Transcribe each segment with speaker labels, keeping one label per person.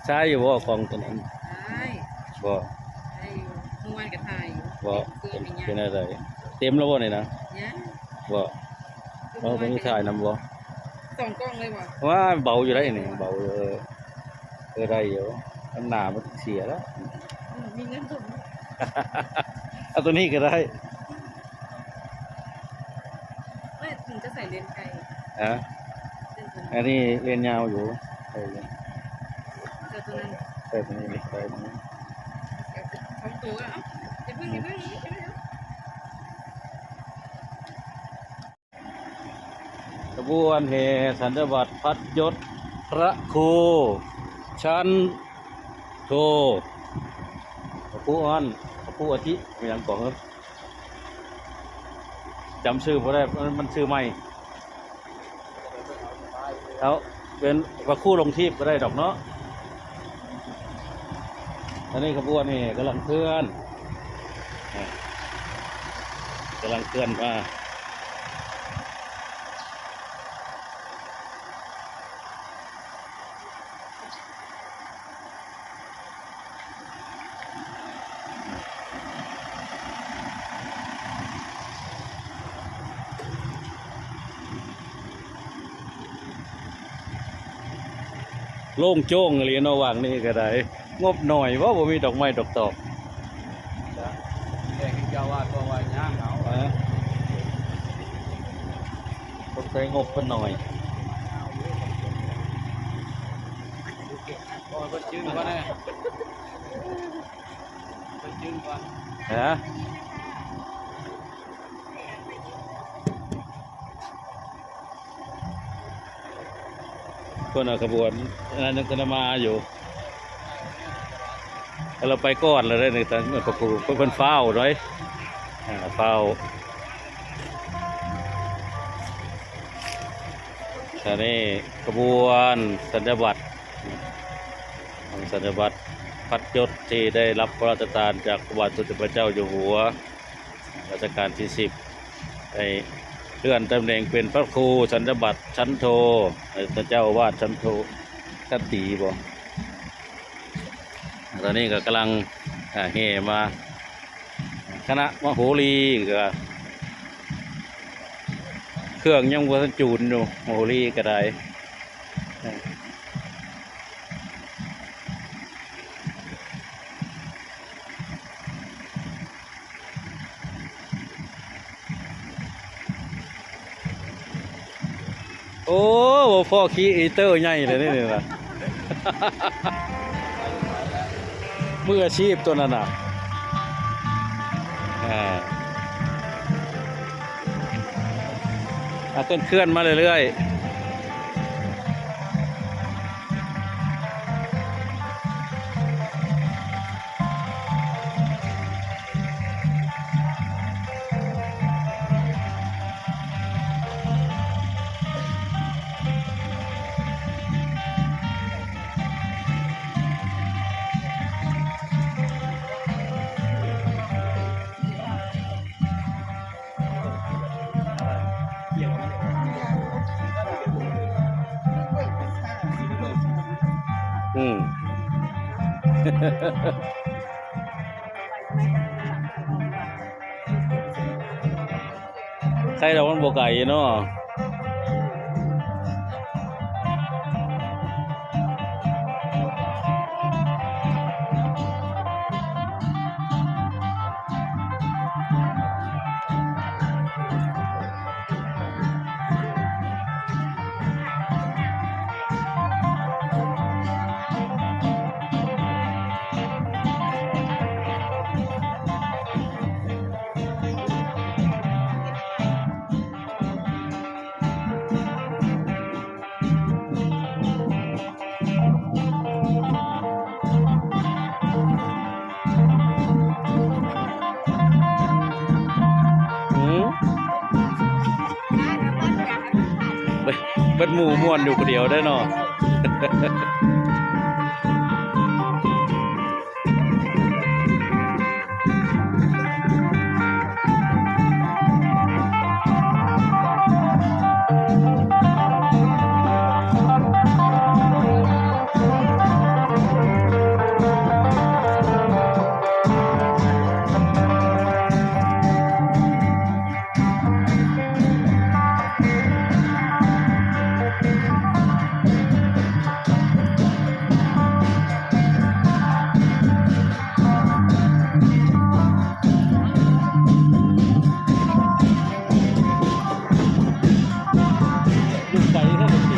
Speaker 1: ใช่อยู่บ่ของตัวนั้น
Speaker 2: ใช่
Speaker 1: บ่
Speaker 2: ใช่อยู่เมื่อวานกับถ่ายอยู่
Speaker 1: บ่เป็นอะไรเต็มแล้วบ่นี่นะ
Speaker 2: เนี่ย
Speaker 1: บ่เราต้องถ่ายนำบ่
Speaker 2: สองกล้องเลยว่ะ
Speaker 1: ว่าเบาอยู่ได้นี่เบาได้อยู่น้ำหนามันเสียแล้ว
Speaker 2: มีเงินสด
Speaker 1: เอาตัวนี้ก็ได้
Speaker 2: ไม่ถึงจะใส่เลนส์ไกล
Speaker 1: อันนี้เลนยาวอยู่
Speaker 2: แต่ตัวนั้น
Speaker 1: ใส่ตัวนี้ใส่ตัวนี้
Speaker 2: สองตัวอ่ะจะเพิ่ง
Speaker 1: ขบวนแห่สันนิบาตพัดยศพระครูชั้นโทพระครูอ้อนพระครูอาทิไม่ยังก่อนครับจำชื่อพอได้มันชื่อใหม่แล้วเป็นพระครูลงทีพก็ได้ดอกเนาะอันนี้ขบวนนี่กำลังเคลื่อนมาโล่งโจ้งเลยเนาะวางนี่ก็ได้งบหน่อยว่าผมมีดอกไม้ดอกตอก
Speaker 3: แต่กินเจ้าวาดตัววายย่างเอา
Speaker 1: ต้องใช้งบเพิ่นหน่อย
Speaker 3: โอ้ยเพิ่นจื้อก่อนแน่เพิ่นจื้อก่อน
Speaker 1: ฮะคนขบวนนั้นก็มาอยู่เราไปก่อนเลยได้ในตอนประกูเพิ่นเฝ้าด้วยเฝ้าแต่นี่ขบวนสัญญบัตรพัดยศที่ได้รับพระราชทานจากพระบาทสมเด็จพระเจ้าอยู่หัวรัชกาลที่10ในเลื่อนตำแหน่งเป็นพระครูสัญญบัตรชั้นโทพระเจ้าวาดชั้นโทกัตตีบ่ตอนนี้ก็กำลังเฮมาคณะมโหรีก็เครื่องยังวัฒจูนอยู่มโหรีก็ได้โอ้พ่อขี้อีเตอร์ใหญ่เลยนี่นะมืออาชีพตัวนั้นน่ะเคลื่อนมาเรื่อย อืม ใครเรามันบวไก่เนาะอืมเบิดหมู่ม่วนอยู่คนเดียวได้เนาะ อยู่ไกลเท่าไหร่สิ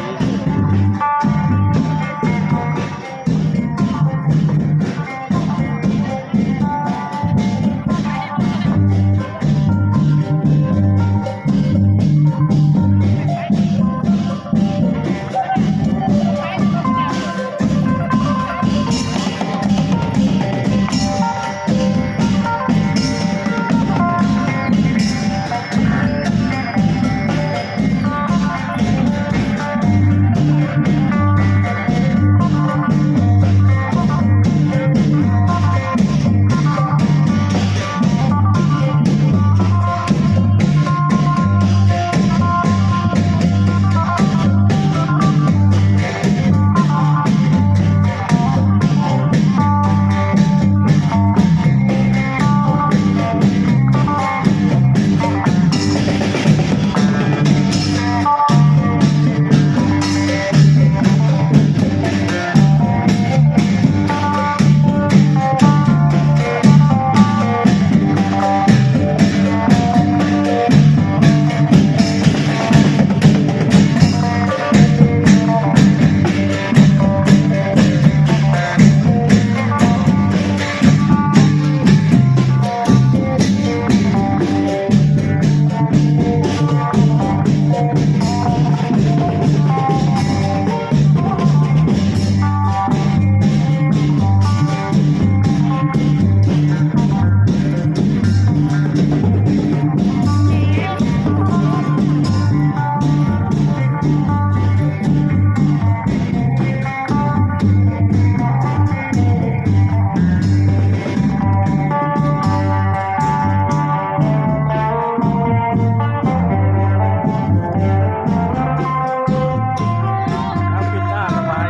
Speaker 1: น้ำพิซซ่าสบาย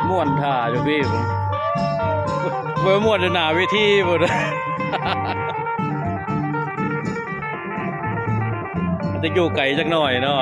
Speaker 1: ม่วนท่าอยู่พี่เมื่อม่วนจะหนาเวทีหมด มันจะอยู่ไกลจักหน่อยเนาะ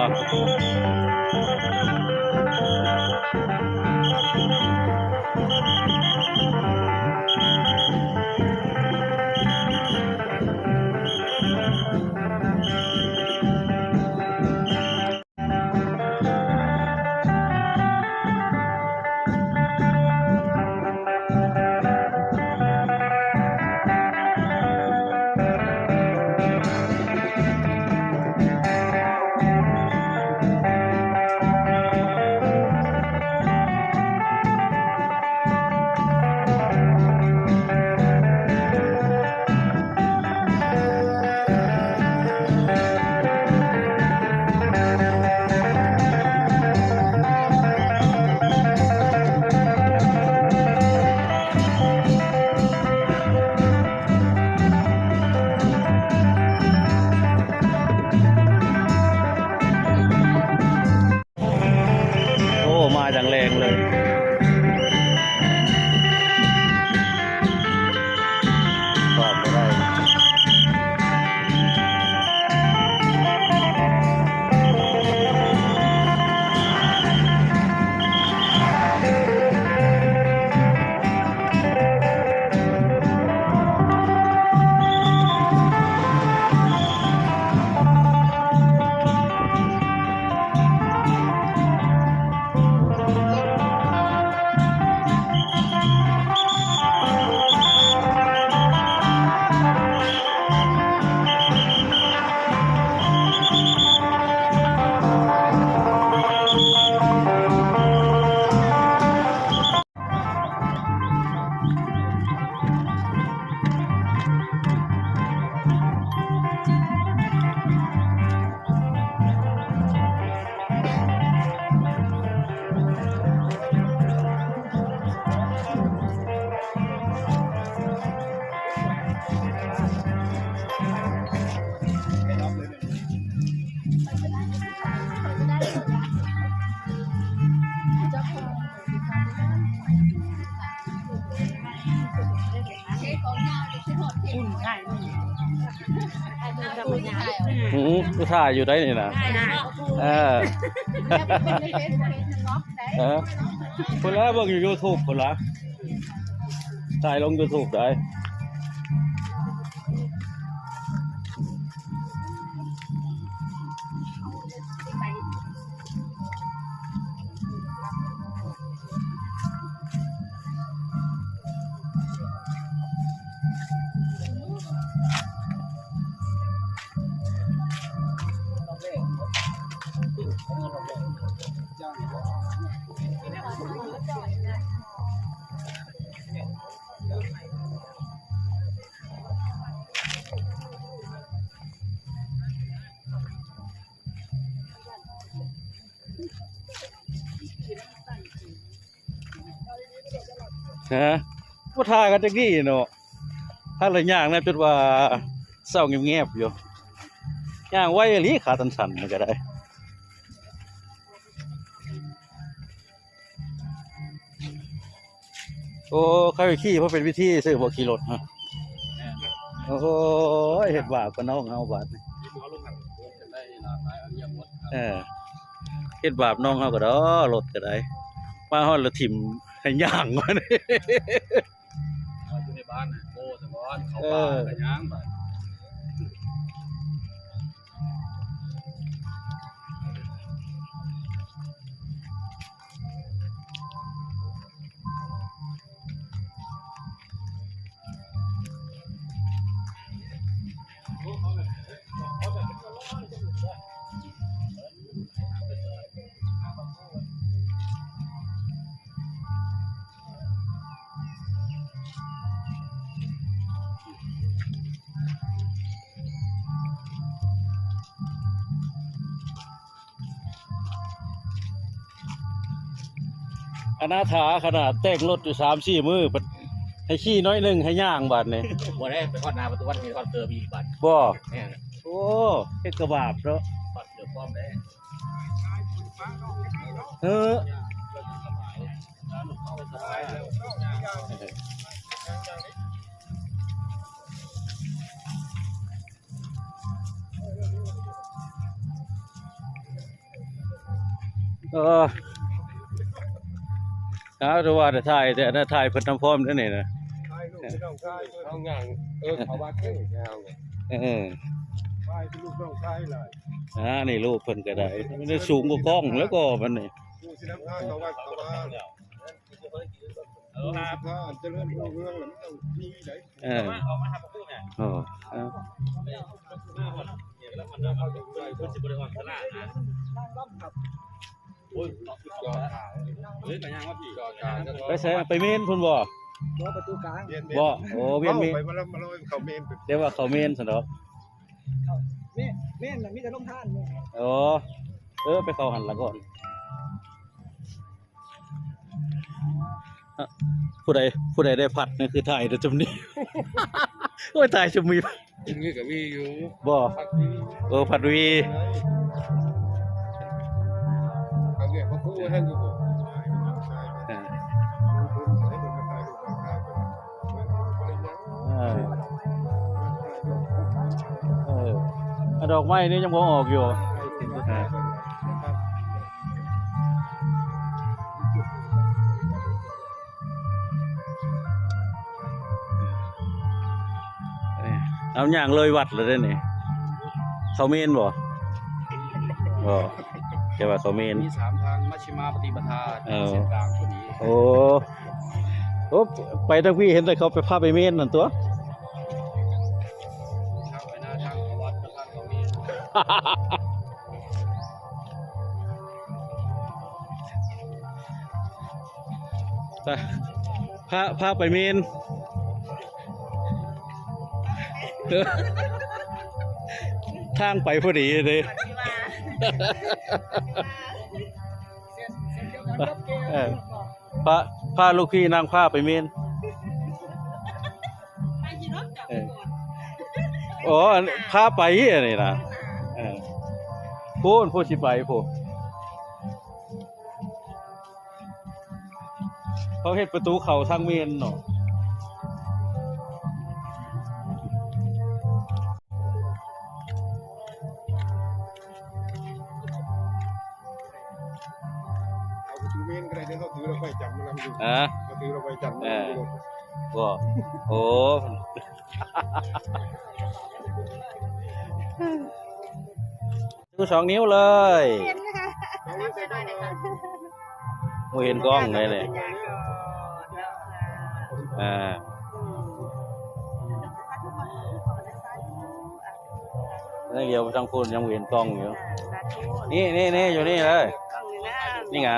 Speaker 1: ผู้ถ่ายอยู่ได้นี่นะเออเออคนละเบิ่งอยู่ YouTube คนละถ่ายลง YouTube ได้ฮะผู้ถ่ายกันจังนี้เนาะถ้าละย่างนะจนว่าเศร้าเงียบๆอยู่ย่างไว้อีหลีขาสั่นๆมันก็ได้โอ้เขาไปขี่เพราะเป็นวิธีซื้อบ่ขี่รถฮะโอ้โหเฮ็ดบาปกับน้องเฮาบาดนี่เออเฮ็ดบาปน้องเฮาก็ดอรถก็ได้มาฮอดแล้วถิ่มให้ย่างมานี่
Speaker 3: อยู่ในบ้านโอ้สมอนเขาป่ากันยังแบบ
Speaker 1: อนาถาขนาดแต่งรถอยู่3-4 มื้อให้ขี่น้อยหนึงให้ย่างบาดนี่
Speaker 3: บ่ได้ไปทอดนาประตูวัดมีทอดเติมอีกบัด
Speaker 1: บ่
Speaker 3: แม่น
Speaker 1: โอ้เฮ็ดกระบาปเนาะ
Speaker 3: ทอดเติมพร้อมได้
Speaker 1: เออดูว่าจะถ่ายแต่ถ้าถ่ายเพิ่นทำพร้อมเด้อนี่นะ
Speaker 3: เอางานเขาวัดเด้เอา
Speaker 1: เออ
Speaker 3: ไปเป็นลูกน้องชายหลาย
Speaker 1: นี่รูปเพิ่นก็ได้มันได้สูงกว่ากล้องแล้วก็มันนี่
Speaker 3: ผู้สินำทางเขาวัดเขาบ้านครับเจริญรุ่งเรืองแล้วมันต้องมีได้
Speaker 1: เออ
Speaker 3: ออกมาทำกับผู้เนี่ย
Speaker 1: อ๋อ
Speaker 3: แล้วมันเข้าถึงใจคนสิบริวารตลาดนะโอ้ยจอดเฮ้ยกันยังว่าพี่จอดการ
Speaker 1: ไปใส่ไปเมนพุ่นบ่
Speaker 3: ประตูกลาง
Speaker 1: บ่โอ้เวียนเมน
Speaker 3: ไปมาแล้วเขาเมน
Speaker 1: เรียกว่าเขาเมนซั่นดอก
Speaker 4: แม่นมีแต่ลงท่านเนี่ย
Speaker 1: อ๋อไปเข้าหันละก่อนผู้ใดได้ผัดนี่คือถ่ายเด้อจุ่มนี้ โอ้ยตายจุ่มมี
Speaker 3: จริงนี่กับวีอยู่
Speaker 1: บ่ผัดวี
Speaker 3: เขาเรียกเขาคู่ท่านอยู่
Speaker 1: ดอกไม้นี่ยังบ่ออกอยู่เอาอย่างเลยวัดเลยได้นี่เขาเมนบ่แกว่าเขาเมน
Speaker 3: มี3ทางมัชฌิมาปฏิปทาเส้นกลางตัวนี้
Speaker 1: โอ้ไปทางพี่เห็นแต่เขาไปพาไปเมนนั่นตัว
Speaker 3: ทางไปหน้าทางเขาวัดทางเขามี
Speaker 1: พาไปเมนทางไปพอดีเลยพาลูกพี่นางพาไปเมนอ๋อพาไปนี่นะพูดสิไปพูดเขาเฮ็ดประตูเขาทางเมนเนาะ
Speaker 5: เมนก็ได้เดี๋ยวเขาถือเราไปจับมันอยู่
Speaker 1: ฮะ
Speaker 5: เขาถือเราไปจับมันอยู่
Speaker 1: บ่โอ้ชู2 นิ้วเลยไม่เห็นกล้องเลยเนี่ยนี่เดียวทั้งพูดยังเห็นกล้องอยู่นี่อยู่นี่เลยนี่ไง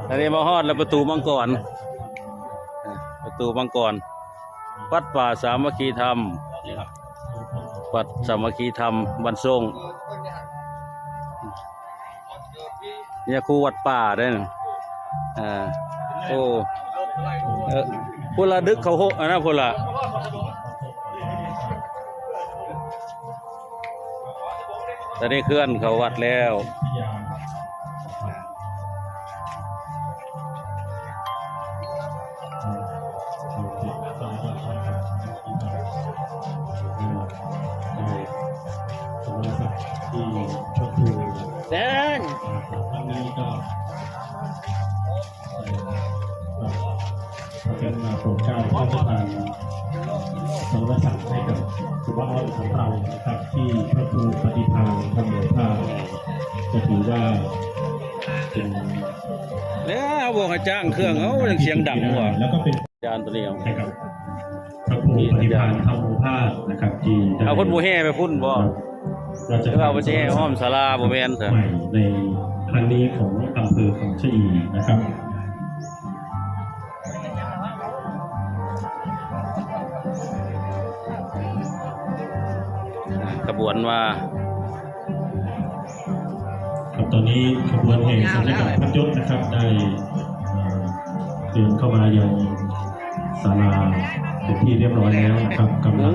Speaker 1: อันนี้มาฮอดแล้วประตูมังกรวัดป่าสามัคคีธรรมวัดสามัคคีธรรมบ้านทรงเนี่ยครูวัดป่าได้นะโอ้พวกละดึกเขาโหนะพวกละตอนนี้เคลื่อนเขาวัดแล้วเดิน
Speaker 6: เป็นโปรดเกล้าพระราชทานสมณศักดิ์ให้กับสุภาพบุรุษของเรานะครับที่พระครูปฏิภาณทำเหนือผ้าจะถือว่าเป็น
Speaker 1: แล้วบอกให้จ้างเครื่องเขายังเสียงดังกว่า
Speaker 6: แล้วก็เป็น
Speaker 1: จานตัวนี้เอา
Speaker 6: ให้กับพระครูปฏิภาณทำโอภาสนะครับที่ได้
Speaker 1: เอาพุ่นบูแห่ไปพุ่นบ่หรือเอาไปแห่ห้อมศาลาบ่แม่นเถอะ
Speaker 6: ใหม่ในครั้งนี้ของอำเภอของชะอีนะครับ
Speaker 1: ขบวนว่า
Speaker 6: ครับตอนนี้ขบวนแห่สมเด็จพระยศนะครับได้เดินเข้ามายังศาลาเป็นที่เรียบร้อยแล้วนะครับกำลัง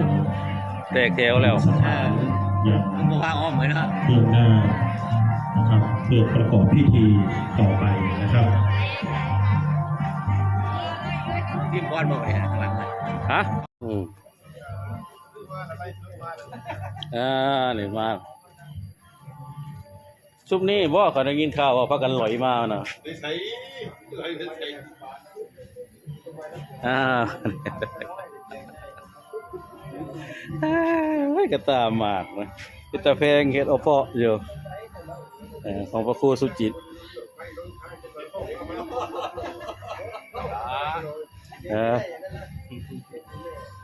Speaker 1: แตกแถวแล้ว
Speaker 6: สถานอย่างว่าอ้อมเหมือนนะเบื้องหน้านะครับเพื่อประกอบพิธีต่อไปนะครับทีมบอลบอกเลยนะ
Speaker 1: ฮะนี่มาซุปนี้บ่เขาได้ยินข่าวว่าพักกันหลอยมาน่ะไม่กระตามากนะพิตาแพงเฮ็ดเอาเพาะอยู่ของพระครูสุจิต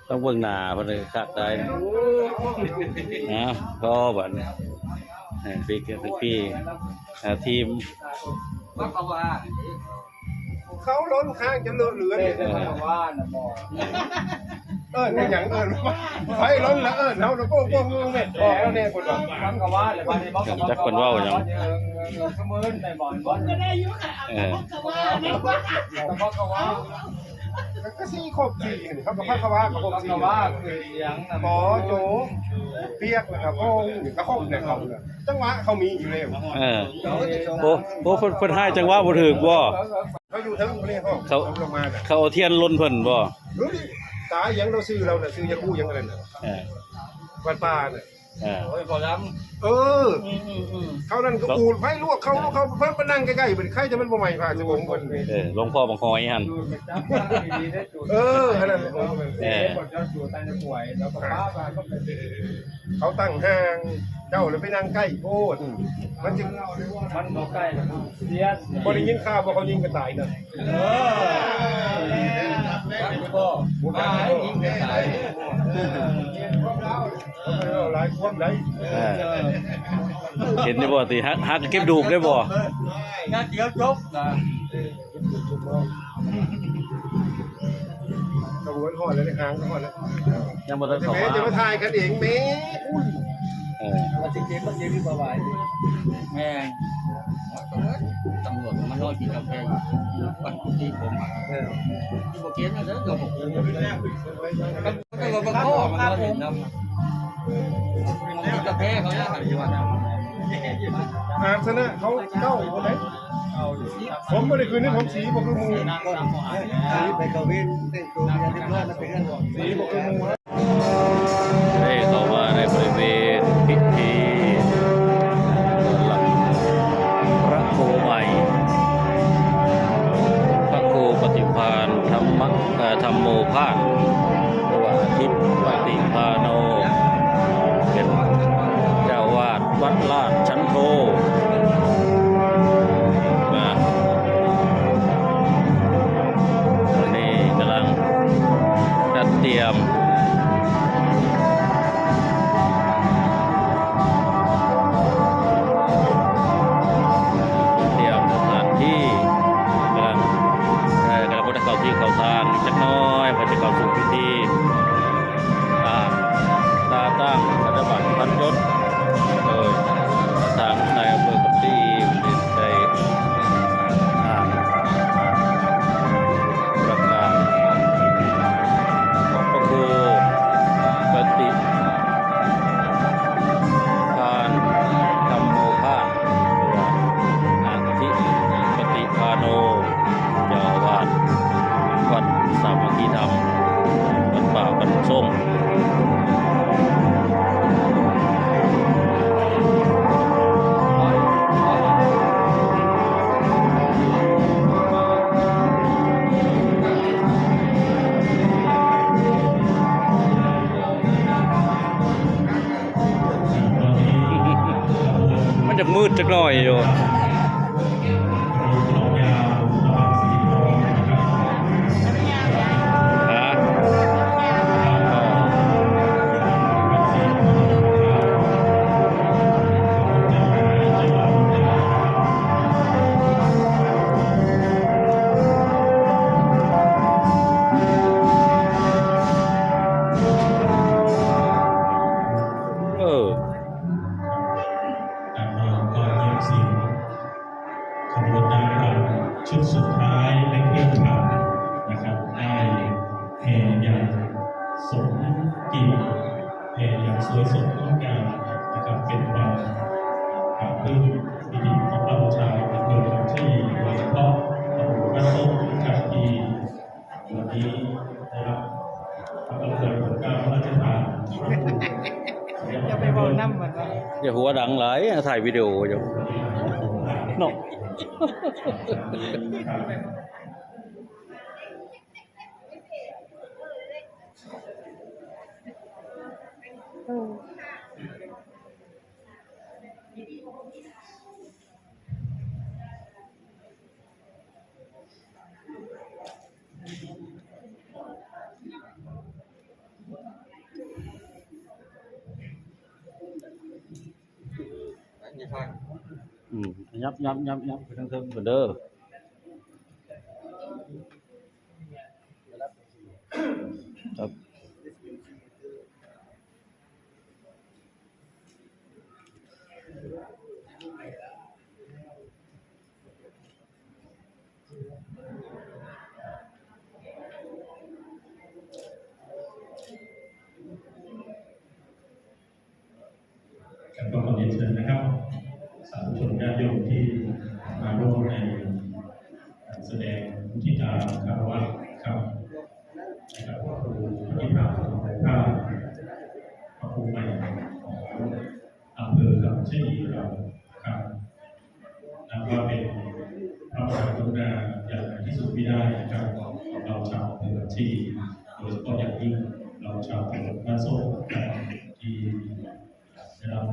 Speaker 1: ต้องเบิ่งหน้าเพิ่นเลยคักได้นะพอบัดนี้พี่ทีม
Speaker 5: เขาล้นข้างจะเลอะเหลือเนี่ยเนี่ยอย่างไฟล้นแล้วเราโก้งงเนี่ยบอกแล้วเนี่ยคนบอก
Speaker 1: จักคนเว้าหยัง
Speaker 5: ก็สี่ครบสี่เขาก็พักว่าเขาครบสี่หมอโจเปียกนะครับโอ้กระคบเนี่ยเขาจังหวะเขามีอยู่แล้ว
Speaker 1: โอ้เพิ่นให้จังหวะบ่ถูกบ่
Speaker 5: เขาอยู่ทั้งนี่เขาลงมา
Speaker 1: เขาเอาเทียนลนเพิ่นบ่
Speaker 5: ตายังเราซื้อเราน่ะซื้อยาคู่ยังอะไรน่ะวันป่าน่ะโอ้ยพอล้ำเขานั่นก็ปูดไฟลวกเขาเพิ่มมานั่งใกล้ๆเป็นใครจะมันบ่ใหม่ผ่าจะบ่งบน
Speaker 1: หลวงพ่อบังคอยหั่น
Speaker 5: อันนั้นเขาตั้งห้างเจ้าเลยไปนั่งใกล้โพดมันจึงมันบ่ใกล้บ่ได้ยินข่าวว่าเขายิงกันตายน่ะหลายความไหล
Speaker 1: เห็นได้บ่ติฮักเก็บดูกได้บ่
Speaker 3: งานเดี๋ยวจบนะ
Speaker 5: กระบวนห่อเลยในหางก็ห่อแล้ว
Speaker 1: ยังบ่ทันเข้ามา
Speaker 5: จะมาถ่ายกันเองแม่
Speaker 3: ว่าจริงๆมันยังมีประวัติแม่ตำรวจมันรอกินกาแฟอยู่วันที่ผมที่บอกเขียนนะเด้อเดี๋ยวผมก็บอกว่าพ่อมันก็เห็นนะมันกินกาแฟเขาเนี่ยครับที่ว่า
Speaker 5: อาสนะเขาเก้าคนไหนผมไม่ได้คืนนี้ผมสีบอกคือมู
Speaker 3: สีไปกวินเต้นตัวเรียบร้อยแล้วไปเรื่อง
Speaker 5: สีบอกคือมู
Speaker 1: ธรรมโมภาสหรือว่าอาทิตย์ปฏิภาโนเป็นเจ้าวาดวัดลาดชั้นโทมาตอนนี้กำลังจัดเตรียมสถานที่กำลังพุทธเข้าที่เข้าทางจักน้อยพอจะเข้าสู่พิธีตาตั้งธนบัตรพันยศโดยทางนายอำเภอกับที่ได้ประกาศของพระครูปฏิภาณธรรมโมภาสอาทิตย์ปฏิภาโนเจ้าอาวาสวัดสามัคคีธรรมวัดป่าบ้านส้มมันจะมืดจักหน่อยอยู่
Speaker 6: ขบวนนางรำชุดสุดท้ายและเครื่องผ่านนะครับได้แห่อย่างสมเกียรติแห่อย่างสวยสดงดงามนะครับเป็นความปราบปลื้มปิติของเราชาวอำเภอลำชีโดยเฉพาะตำบลบ้านส้มนะครับที่วันนี้ได้รับพระบรมเกล้าพระราชทาน
Speaker 4: อย่าไปบอกน้ำเหมือนว่า
Speaker 1: อย่าหัวดังหลายถ่ายวิดีโออยู่เนาะ ยับไปทั้งเทิงเหมือนเดิมครับ
Speaker 6: ก็ขอเรียนเชิญนะครับสาธุชนญาติโยมที่มาร่วมในการแสดงมุทิตาคารวะครับนะครับพระครูปฏิภาณภาพพระครูใหม่ของอำเภอลำชีเราครับนับว่าเป็นพระมหากรุณาอย่างที่สุดไม่ได้นะครับของเราชาวอำเภอลำชีโดยเฉพาะอย่างยิ่งเราชาวตำบลบ้านส้มที่ได้รับ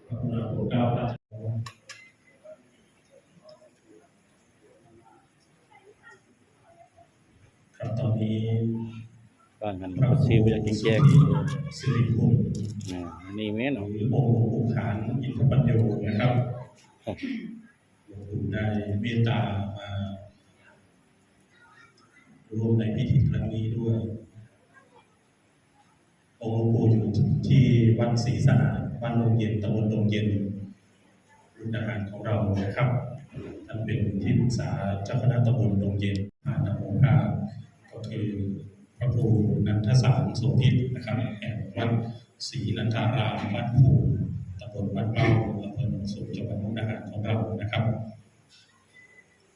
Speaker 6: พระคุณโปรดเกล้าพระราชทานครับตอนนี้
Speaker 1: บ้านกันก็ซีวิลจริงแจ้ง
Speaker 6: สิริพงศ์
Speaker 1: นี่แม่น
Speaker 6: หรือองค์หลวงปู่ขานอินทปัญโยนะครับหลวงปู่ได้เมตตามาร่วมในพิธีครั้งนี้ด้วยองค์หลวงปู่อยู่ที่วัดศรีสะอาดบ้านโนงเย็นตำบลโนงเย็นรุ่นอาหารของเรานะครับท่านเป็นที่ปรึกษาเจ้าคณะตำบลโนงเย็นผ่านนโมภาก็คือพระครูนันทสารโสภิตนะครับแห่งวัดศรีนันทารามบ้านภูตำบลบ้านเป้าอำเภอหนองสูงจังหวัดมุกดาหารของเรานะครับ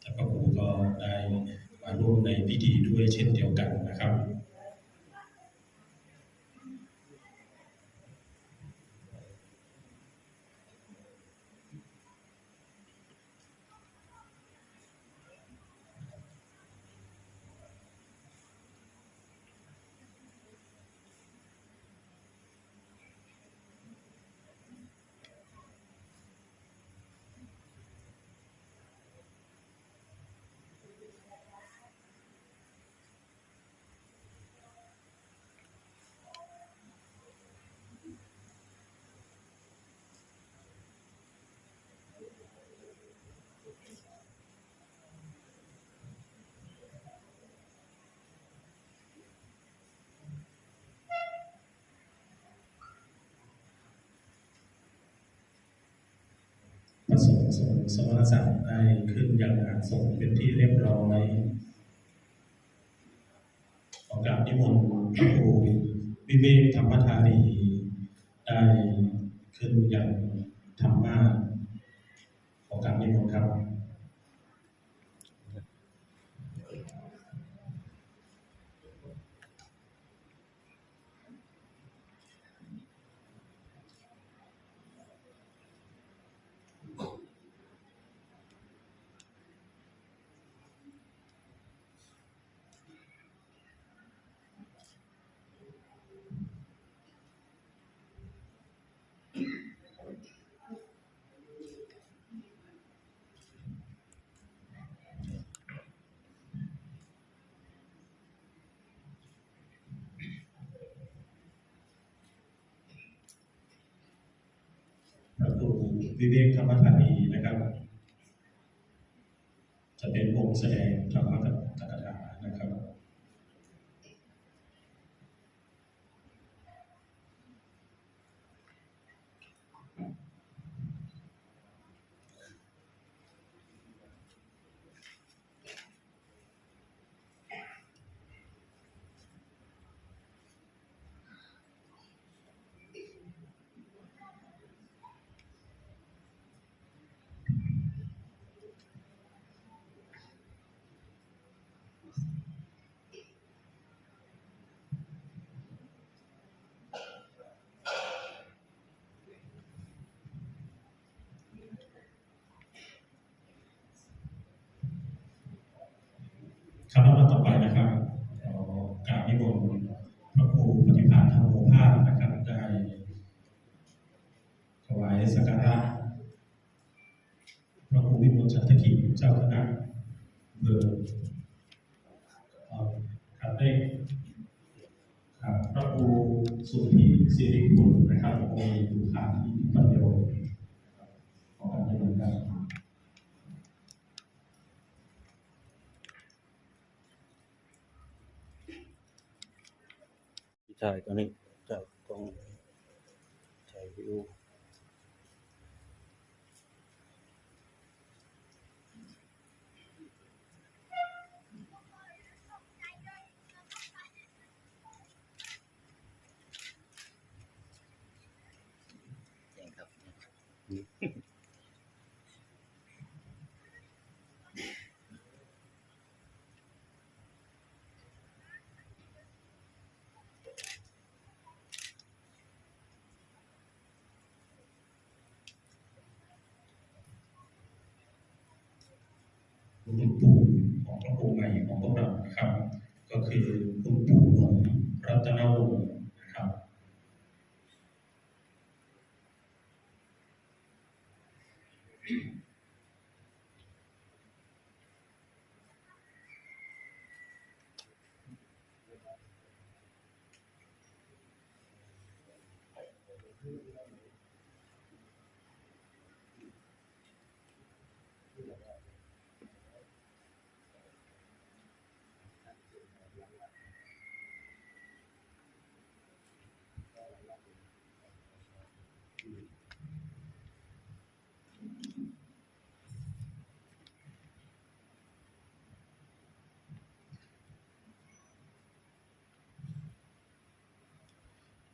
Speaker 6: และพระครูก็ได้มาร่วมในพิธีด้วยเช่นเดียวกันนะครับ สมณศักดิ์ได้ขึ้นยังอาสนะเป็นที่เรียบร้อยขอกราบนิมนต์พระครูวิเวกธรรมธารีได้ขึ้นยังธรรมะขอกราบนิมนต์ครับพระครูวิเวกธรรมธารีนะครับจะเป็นองค์แสดงธรรมกถานะครับคำต่อไปนะครับกราบนิมนต์พระครูปฏิภาณธรรมโอภาสนะครับได้ถวายสักการะพระครูวิมลฉัตรกิจเจ้าคณะอำเภอครับได้พระครูสุทธิสิริคุณนะครับองค์บุคาที่ปัญโยขอการนิมนต์ครับ
Speaker 1: ถ่ายตอนนี้จากกล้องถ่ายวิว
Speaker 6: คุณปู่ของพระปู่ใหม่ของพวกเรานะครับก็คือคุณปู่หลวงรัตนวงศ์นะครับ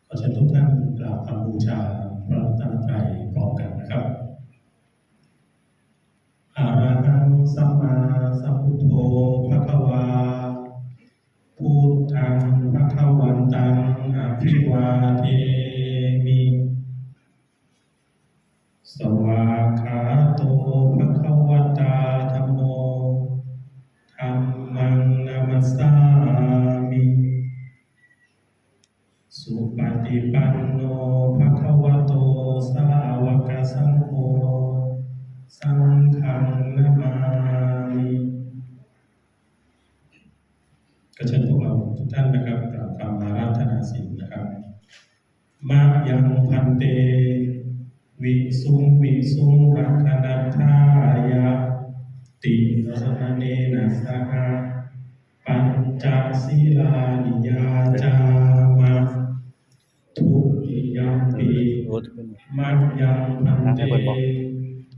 Speaker 6: ขอเชิญทุกท่านกราบคำบูชาพระรัตนตรัยพร้อมกันนะครับอะระหังสัมมาสัมพุทโธภควาพุทธังภควันตังอภิวาเทมิสวากขาโตภควตาธัมโมธัมมังนามัสสามิสุปฏิปันโนภควโตสาวกสังโฆสังฆังนามามิก็เชิญพวกเราทุกท่านนะครับกราบคำอาราธนาศีลนะครับมายังพันเตวิสุงรักขณัฏฐายะติสรณเนนะสหปัญจศีลานิยาจามะทุติยัมปิมัจยังพันเต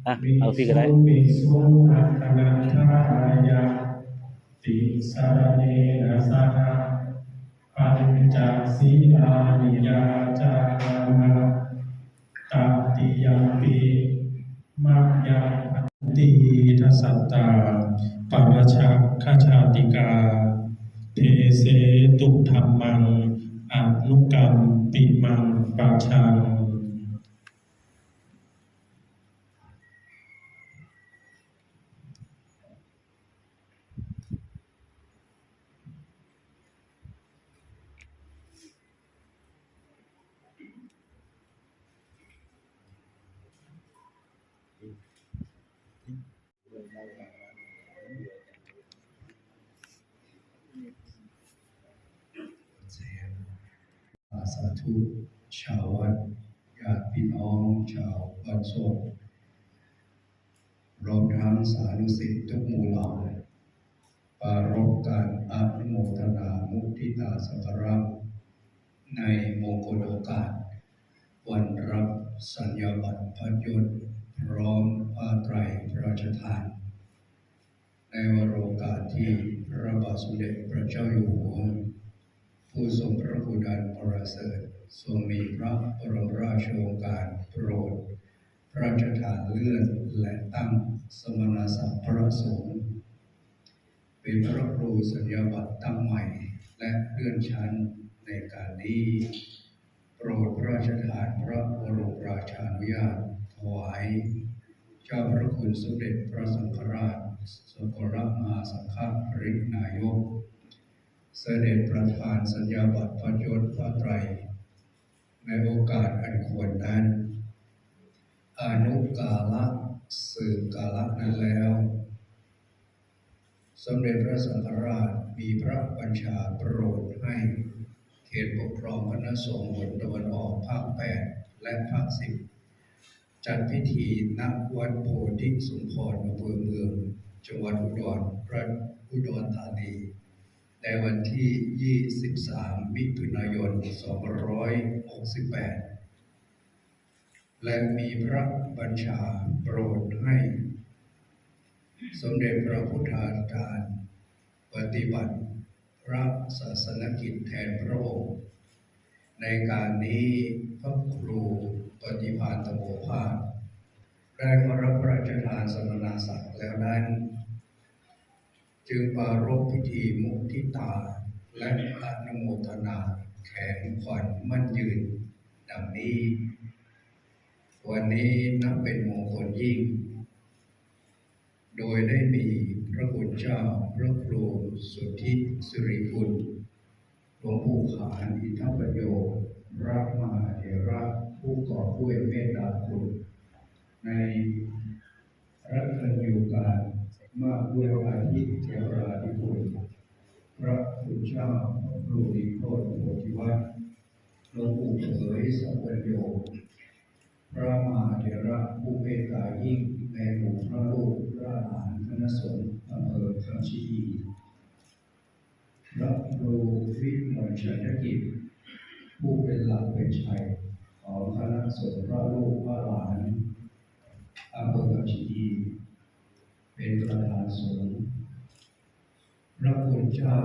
Speaker 1: เอาพี่ก็ได้
Speaker 6: วิสุอัตตนันทายาติสารเนนะสหปัญจศีลานิยาจามะตติยัมปิมัจยังอันติทัสสตตาปรชักขชาติกาเทเสตุธัมมังอนุกรรมปิมังปัจฉังสาธุชาววัดญาติพี่น้องชาวบ้านโศกรวมทั้งสาธุสิษย์ทุกหมู่เหล่าปรารภการอนุโมทนามุทิตาสักการะในมงคลโอกาสวันรับสัญญาบัตรพระยศพร้อมผ้าไตรพระราชทานในวโรกาสที่พระบาทสมเด็จพระเจ้าอยู่หัวผู้ทรงพระกุฎาประเสริฐทรงมีพระบรมราชโองการโปรดพระราชทานเลื่อนและตั้งสมณศักดิ์พระสงฆ์เป็นพระครูสัญญาบัตรตั้งใหม่และเลื่อนชั้นในการนี้โปรดพระราชทานพระบรมราชานุญาตถวายเจ้าพระคุณสมเด็จพระสังฆราชสกลมหาสังฆปรินายกเสด็จประทานสัญญาบัตรพระยศพระไตรในโอกาสอันควรนั้นอนุกาละสืบกาละนั้นแล้วสมเด็จพระสังฆราชมีพระบัญชาโปรดให้เขตปกครองคณะสงฆ์มณฑลตะวันออกภาค 8 และภาค 10 จัดพิธีณวัดโพธิสมพรอำเภอเมืองจังหวัดอุดรธานีในวันที่ 23 มิถุนายน 2568 และมีพระบัญชาโปรดให้สมเด็จพระพุทธาจารย์ปฏิบัติพระศาสนกิจแทนพระองค์ในการนี้พระครูปฏิภาณตโมภาสได้ขอรับพระราชทานสมณศักดิ์แล้วนั้นจึงปรารภพิธีมุทิตาและอนุโมทนาแขนขวัญมั่นยืนดังนี้วันนี้นับเป็นมงคลยิ่งโดยได้มีพระคุณเจ้าพระครูสุทธิสิริคุณหลวงปู่ขานอินทปัญโยพระมหาเถระผู้ก่อด้วยเมตตาคุณในรัชกาลการมากด้วยอาทิตย์เทวราธิคุณพระคุณเจ้าพระครูนิโคตโพธิวัฒน์หลวงปู่เผยสัพพัญโยพระมหาเถระผู้เมตตายิ่งในหมู่พระลูกพระหลานคณะสงฆ์อำเภอคำชะอีพระครูวิมลชัยกิจผู้เป็นหลักเป็นชัยของคณะสงฆ์พระลูกพระหลานอำเภอคำชะอีเป็นประธานสงฆ์พระคุณเจ้า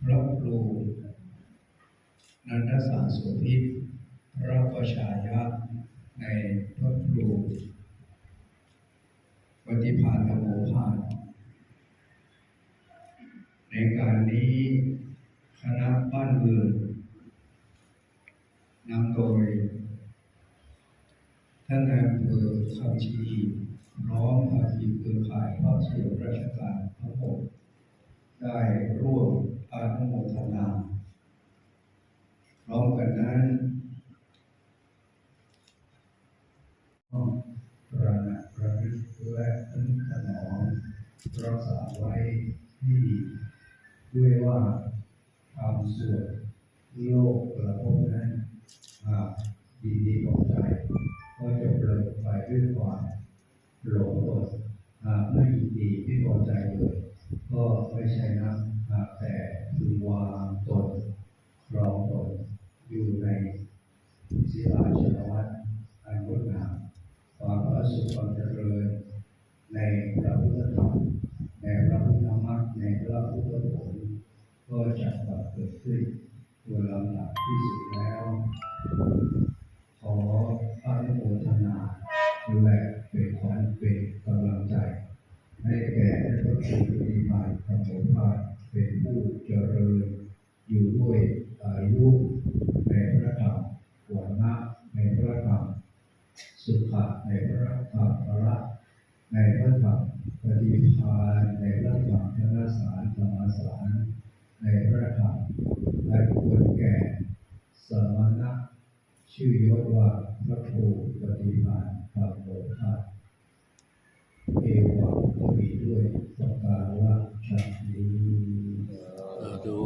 Speaker 6: พระครูนันทสารโสภิตพระประชายะในพระครูปฏิภาณตโมภาสในการนี้คณะบ้านเมืองนำโดยท่านนายอำเภอคำชะอีพร้อมภาคีเครือข่ายภาคส่วนราชการทั้งหมดได้ร่วมอนุโมทนาพร้อมกันนั้นประณะประพฤติและนึกถนอมรักษาไว้ให้ดีด้วยว่าความส่วนโลกประพบนั้นหากดีๆของใจก็จะเปลิดไปด้วยความหลงตนหากไม่ดีไม่พอใจเลยก็ไม่ใช่นะหากแต่พึงวางตนครองตนอยู่ในศีลาชนวัตรอันงดงามความประสบความ
Speaker 7: ครูปฏิมาธรรมโอภาสเป็นผู้เจริญอยู่ด้วยอายุในพระธรรมวันนะในพระธรรมสุขะในพระธรรมพระในพระธรรมปฏิภาณในพระธรรมธนสารธรรมสารในพระธรรมและควรแก่สมณะชื่อยศว่าพระครูปฏิภาณธรรมโอภาสเอวังก็มีด้วยประการฉนี้
Speaker 1: ดู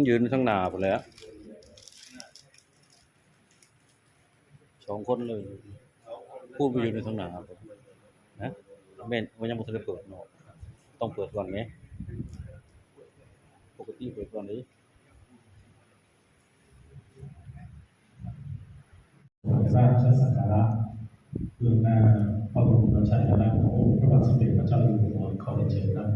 Speaker 1: ยืนทั้งหน้าไปแล้ว2 คนเลยพูดไปอยู่ในทั้งหน้านะแม่นว่ายังบ่ทันได้เปิดเนาะต้องเปิดก่อนไหมปกติเปิดก่อนนี้
Speaker 6: ราชสักการะเบื้องหน้าพระบรมราชาธิราชขององค์พระบาทสมเด็จพระเจ้าอยู่หัวขอเรียนเชิญครับ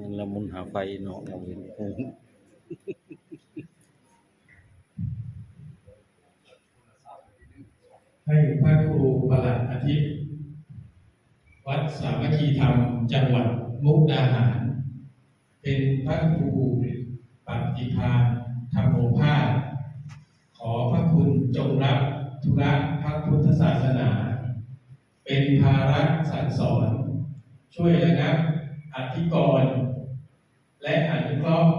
Speaker 1: งั้นละมุนหาไฟเนาะเราเห็น
Speaker 6: ให้พระครูประหลัดอาทิตย์วัดสามัคคีธรรมจังหวัดมุกดาหาร เป็นพระครูปฏิภาณธรรมโอภาสขอพระคุณจงรับธุระพระพุทธศาสนา เป็นภาระสั่งสอน ช่วยระงับอธิกรณ์และอนุเคราะห์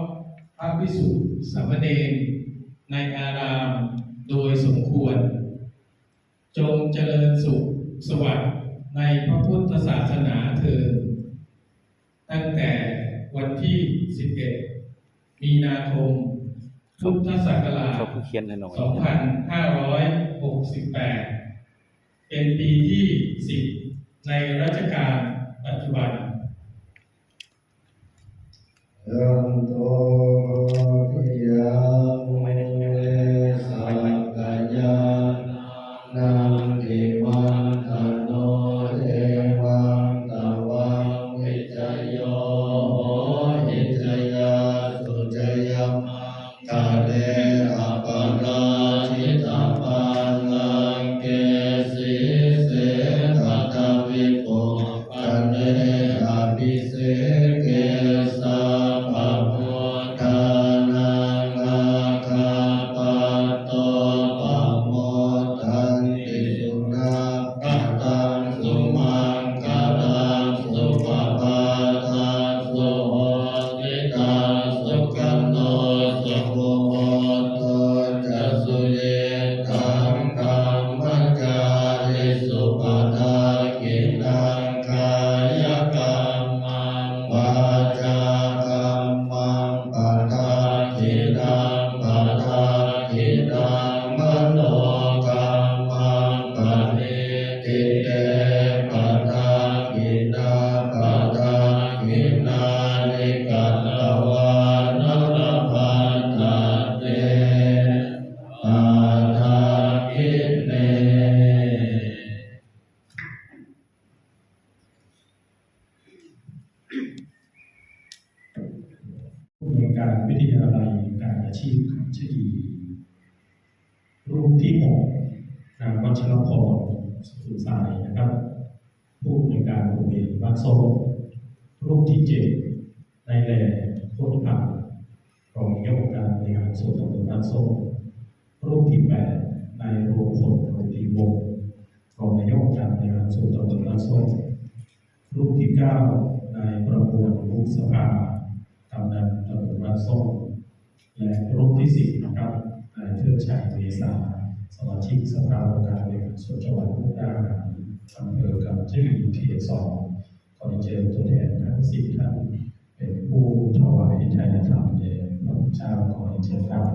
Speaker 6: พระภิกษุสามเณรในอารามโดยสมควร จงเจริญสุขสวัสดิ์ในพระพุทธศาสนาเถิดตั้งแต่วันที่ 11 มีนาคม พุทธศักราช 2568 เป็นปีที่ 10 ในรัชกาลปัจจุบัน
Speaker 7: ยันโตทิยังเวสักยานังทิมันตโนเทวังตวังวิจโยโหหิจยาสุจยัมกาเดอะปะราชิตาปันลังเกสีเสทะตวิโกปันเนอภิเสเกสาปะโมทานังอาคาปะโตปะโมทันติสุนาคตังสุมังคลังสุปปาทังสุโหติตังสุขันโตสุโหโตจัสสุเยตังธัมมัจจาริสุปทากินังกายกรรมังวาจากรรมังปทากินัง
Speaker 6: อาชีพชื่อรูปที่6นางวัชรพรสุสายนะครับผู้อำนวยการโรงเรียนบ้านโซ่รูปที่7นายแหล่โคตรผ่านรองนายกองค์การบริหารส่วนตำบลบ้านโซ่รูปที่8นายรวมพลโรตีวงศ์รองนายกองค์การบริหารส่วนตำบลบ้านโซ่รูปที่9นายประมวลวุฒิสภากำนันตำบลบ้านโซ่และรูปที่10นะครับนายเทิดชัยเมษาสมาชิกสภาองค์การบริหารส่วนจังหวัดมุกดาหารอำเภอกำจือเขต2ขอเชิญตัวแทนทั้ง10ท่านเป็นผู้ถวายทายธรรมแด่พระพุทธเจ้าขอเชิญครับ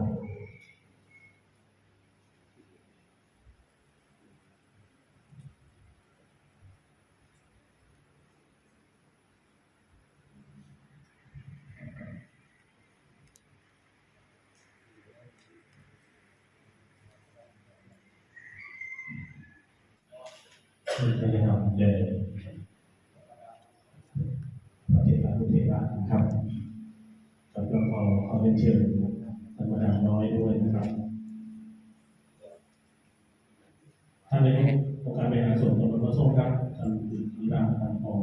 Speaker 6: ที่จะทำแด่พระเถระผู้เถระนะครับแล้วก็ขอเรียนเชิญธรรมดาน้อยด้วยนะครับท่านนายกองค์การบริหารส่วนตำบลบ้านโซ่ครับท่านธีระท่านทอง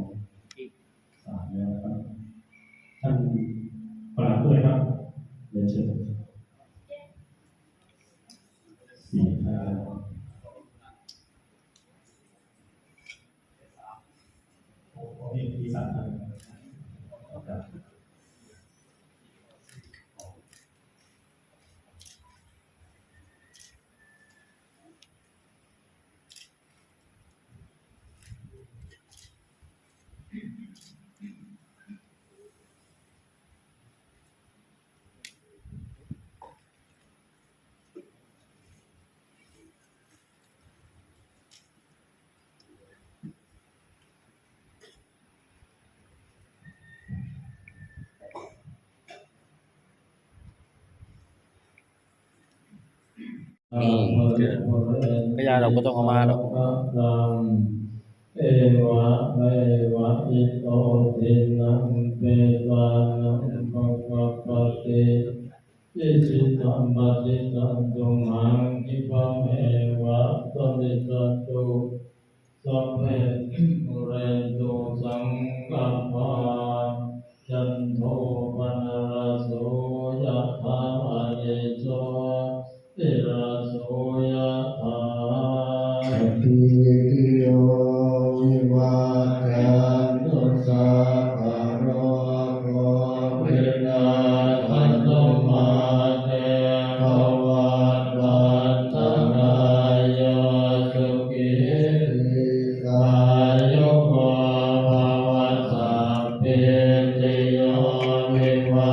Speaker 6: สามแล้วนะครับท่านปลัดด้วยครับเรียนเชิญสี่ท่านที่สามครับ
Speaker 1: พยาเราก็ต้องเอามาหรอก
Speaker 7: เอวะเมวะอิโตทินังเปตานังภะคะปะเตอิสิตัมปะติตังตุมหังคิปะเมวะตมิสัตตุสัพเพปุเรนตุสังกปาจันโทปนะระโสยะถามณิโสติระโสยะถาสัพพิติโยวิวัจจันตุสัพพะโรโควินาศตุมาเตภวัตวันตรายโยสุขิกายุโกภวสัพพิติโยวิวั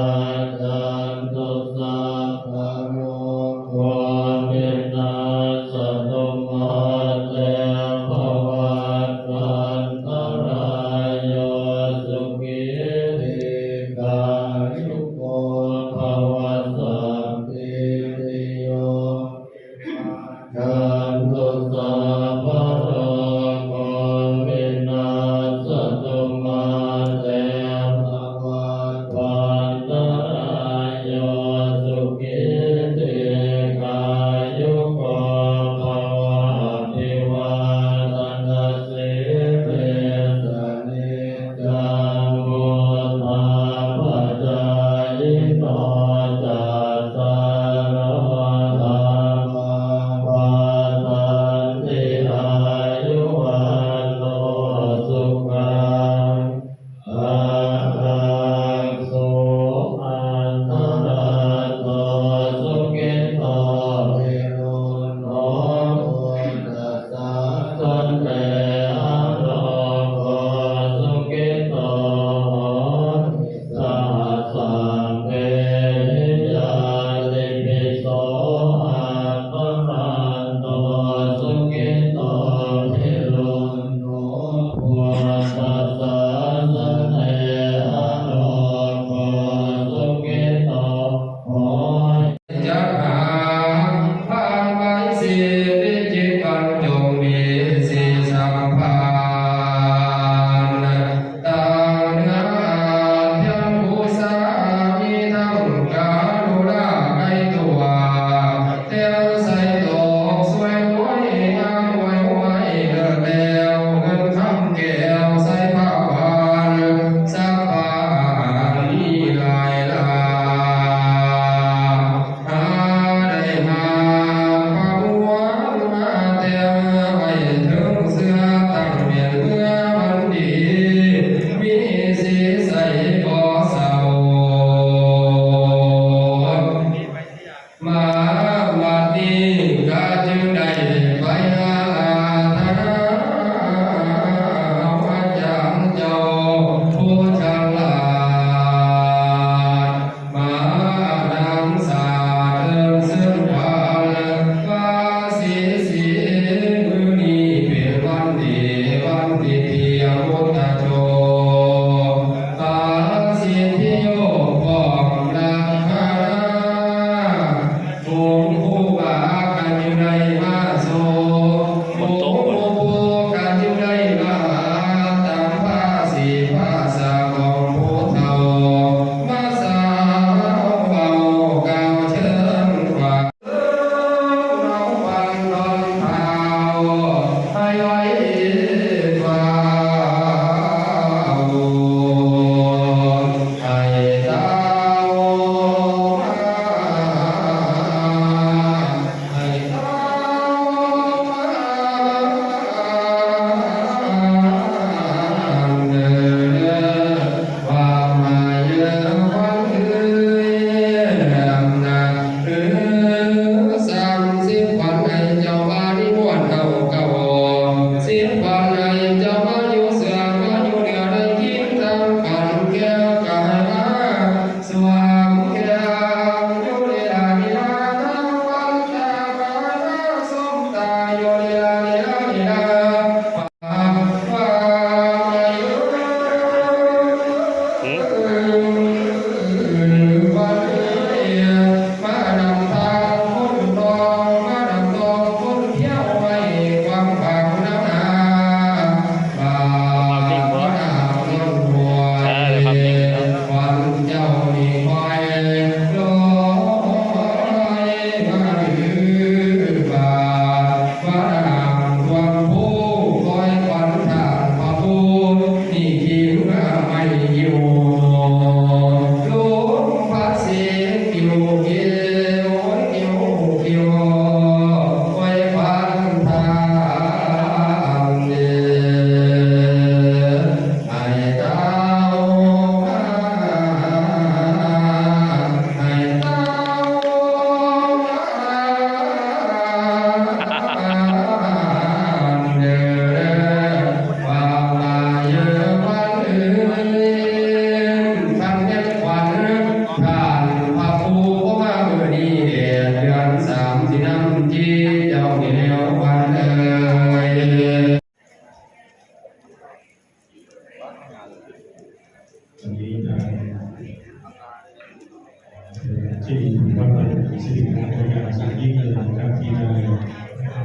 Speaker 6: ซึ่งว่าเป็นสิ่งที่ตัวอย่างสายิ่งเลยนะครับที่ได้รับ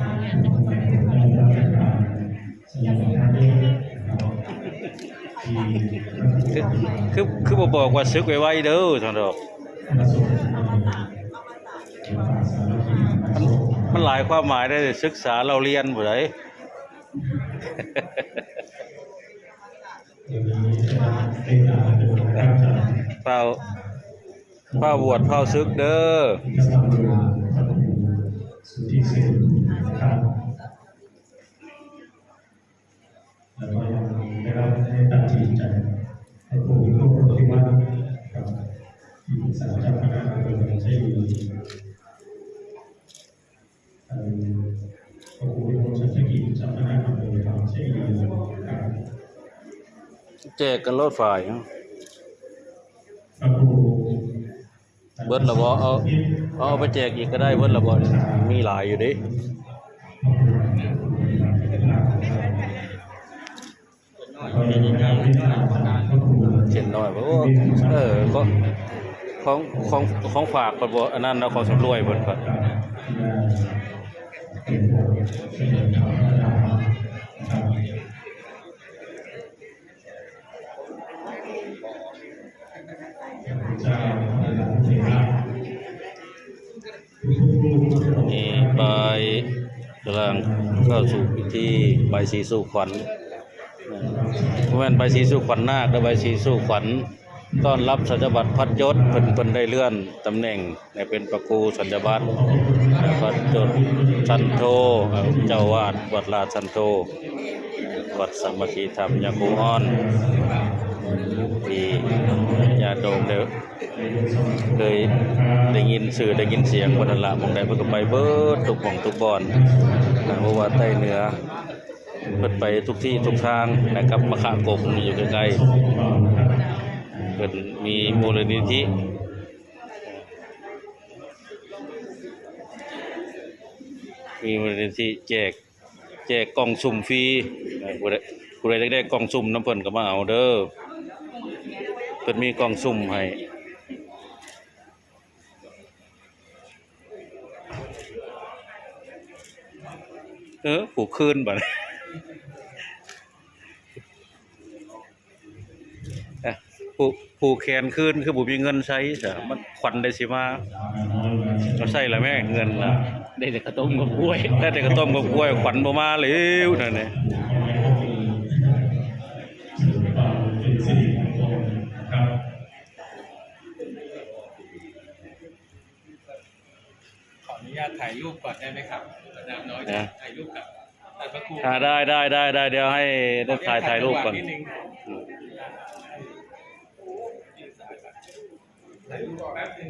Speaker 6: การสนับสนุนที่
Speaker 1: คือบ่บอกว่าซึกไว้ๆเด้อท่านดอกมันหลายความหมายได้ศึกษาเราเรียนบ่ได้ เฝ้าบวชเฝ้าซึกเด้อ
Speaker 6: สุทธิเสนครับแล้วก็ยังได้รับให้ตัดสินใจให้ผู้มีผู้ปฏิบัติกับที่ปรึกษาเจ้าคณะอำเภอใช้ดีพระครูวิโรจน์ชัชกิจเจ้าคณะอำเภอใช้ดีครับ
Speaker 1: แจกกันรถฝ่ายเนาะ
Speaker 6: พระครู
Speaker 1: เบิดละบ่เอาไปแจกอีกก็ได้เบิดละบ่มีหลายอยู่ดิเช่นน้อยบ่ก็ของฝากก็บ่อันนั้นเอาของสำรวยเพิ่นก็นี่ใบกำลังเข้าสู่พิธีใบสีสู่ขวัญแม่นใบสีสู่ขวัญนาคและใบสีสู่ขวัญต้อนรับสัญญบัตรพัดยศเพิ่นได้เลื่อนตำแหน่งเป็นพระครูสัญญบัตรพัดยศชันโทเจ้าวาดวัดราชชันโทวัดสามัคคีธรรมยาคูอ้อนที่ญาติโยมเคยได้ยินสื่อได้ยินเสียงวันนั้นละมองใดเพิ่นก็ไปเบิดทุกหม่องทุกบ่อนเพราะว่าใต้เหนือเพิ่นไปทุกที่ทุกทางนะครับมะขามกกอยู่ใกล้ๆเพิ่นมีมูลนิธิแจกกล่องสุ่มฟรีผู้ใดได้กล่องสุ่มน้ำเพิ่นก็มาเอาเด้อเพิ่นมีกล่องสุ่มให้ผูกคืนบัดผูกแขนคืนคือบ่มีเงินใช้ซะมันขวัญได้สิมาก็ใช้ละแม่เงินน่ะ
Speaker 3: ได้แต่ข้าวต้มกับกล้วย
Speaker 1: ได้แต่ข้าวต้มกับกล้วยขวัญบ่มาแล้วนั่นแหละ
Speaker 3: ขออนุญาตถ่ายรูปก่อนได้ไหมครับนามน้อยถ่ายรูปกับพระครู
Speaker 1: ได้เดี๋ยวให้ได้ถ่ายรูปก่อน
Speaker 3: ถ่ายรูปแป๊บนึง